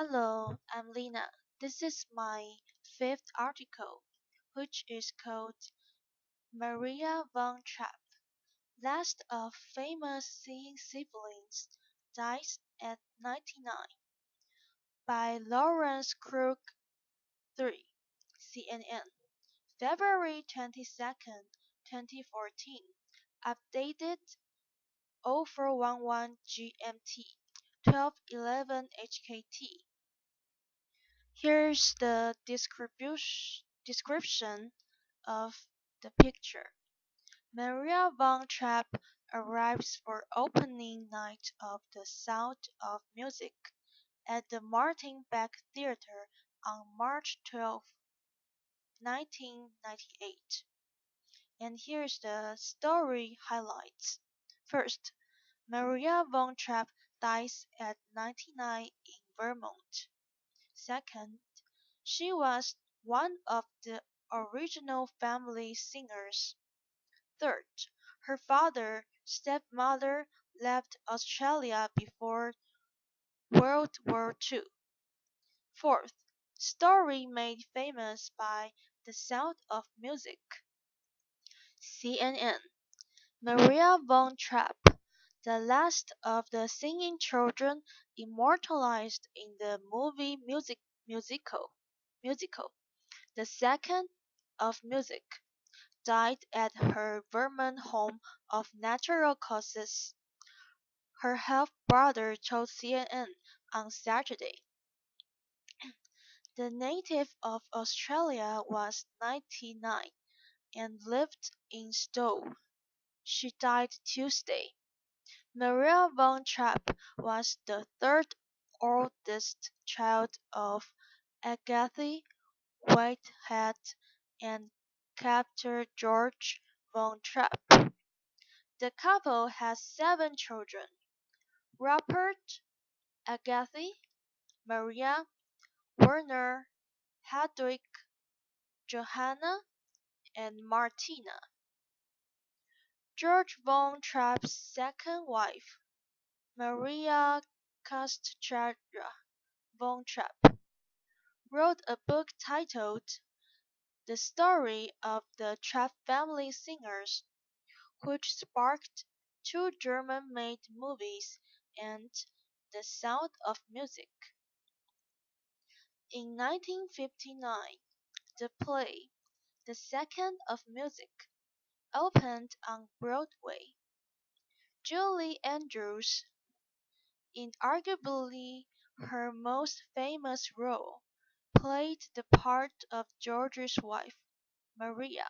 Hello, I'm Lina. This is my fifth article, which is called Maria von Trapp, last of famous singing siblings, dies at 99, by Lawrence Crook III, CNN, February 22nd, 2014, updated 0411 GMT, 1211 HKT. Here's the description of the picture. Maria von Trapp arrives for opening night of The Sound of Music at the Martin Beck Theatre on March 12, 1998. And here's the story highlights. First, Maria von Trapp dies at 99 in Vermont. Second, she was one of the original family singers. Third, her father, stepmother left Australia before World War II. Fourth, story made famous by The Sound of Music. CNN. Maria von Trapp, the last of the singing children immortalized in the movie musical. The second of music, died at her Vermont home of natural causes, her half-brother told CNN on Saturday. The native of Australia was 99 and lived in Stowe. She died Tuesday. Maria von Trapp was the third oldest child of Agatha Whitehead and Captain George von Trapp. The couple has 7 children: Rupert, Agatha, Maria, Werner, Hedwig, Johanna, and Martina. George von Trapp's second wife, Maria Castrera von Trapp, wrote a book titled "The Story of the Trapp Family Singers", which sparked 2 German-made movies and "The Sound of Music". In 1959, the play "The Sound of Music" opened on Broadway. Julie Andrews, in arguably her most famous role, played the part of George's wife, Maria,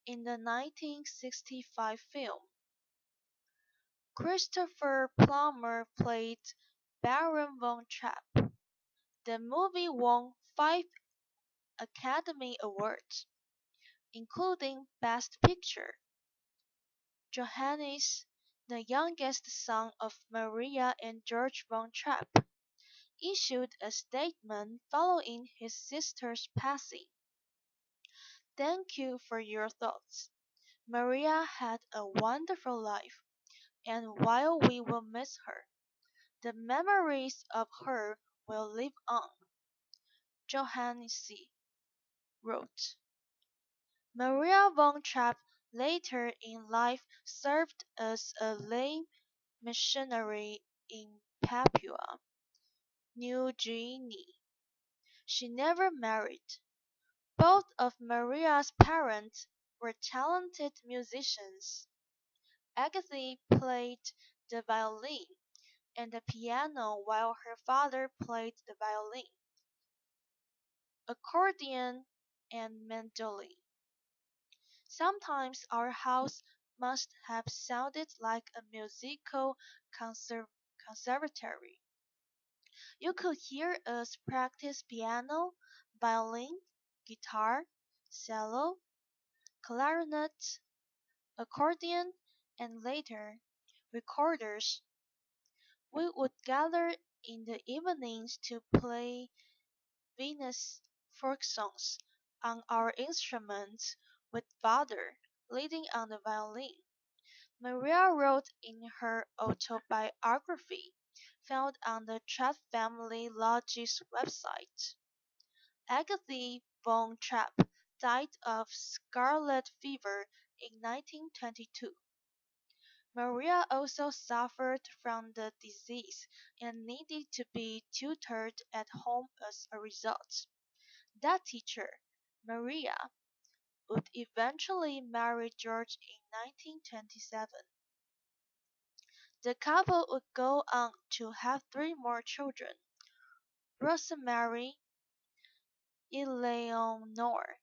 in the 1965 film. Christopher Plummer played Baron von Trapp. The movie won 5 Academy Awards, including Best Picture. Johannes, the youngest son of Maria and George von Trapp, issued a statement following his sister's passing. "Thank you for your thoughts. Maria had a wonderful life, and while we will miss her, the memories of her will live on," Johannes wrote. Maria von Trapp later in life served as a lay missionary in Papua New Guinea. She never married. Both of Maria's parents were talented musicians. Agatha played the violin and the piano while her father played the violin, accordion, and mandolin. Sometimes our house must have sounded like a musical conservatory. You could hear us practice piano, violin, guitar, cello, clarinet, accordion, and later, recorders. We would gather in the evenings to play Venus folk songs on our instruments with father leading on the violin. Maria wrote in her autobiography, found on the Trapp family lodge's website. Agatha von Trapp died of scarlet fever in 1922. Maria also suffered from the disease and needed to be tutored at home as a result. That teacher, Maria, would eventually marry George in 1927. The couple would go on to have three more children: Rosemary, Eleanor,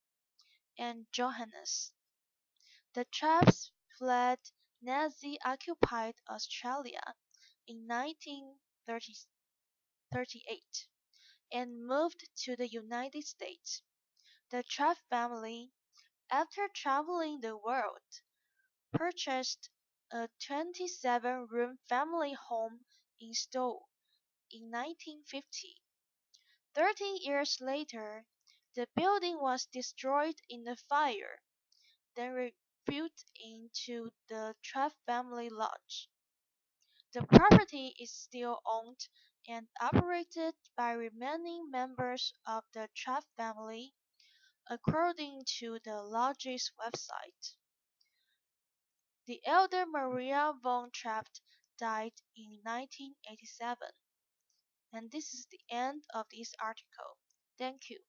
and Johannes. The Trapps fled Nazi-occupied Australia in 1938 and moved to the United States. The Trapp family, after traveling the world, purchased a 27-room family home in Stowe in 1950. 30 years later, the building was destroyed in a fire, then rebuilt into the Trapp family lodge. The property is still owned and operated by remaining members of the Trapp family, according to the lodge's website. The elder Maria von Trapp died in 1987. And this is the end of this article. Thank you.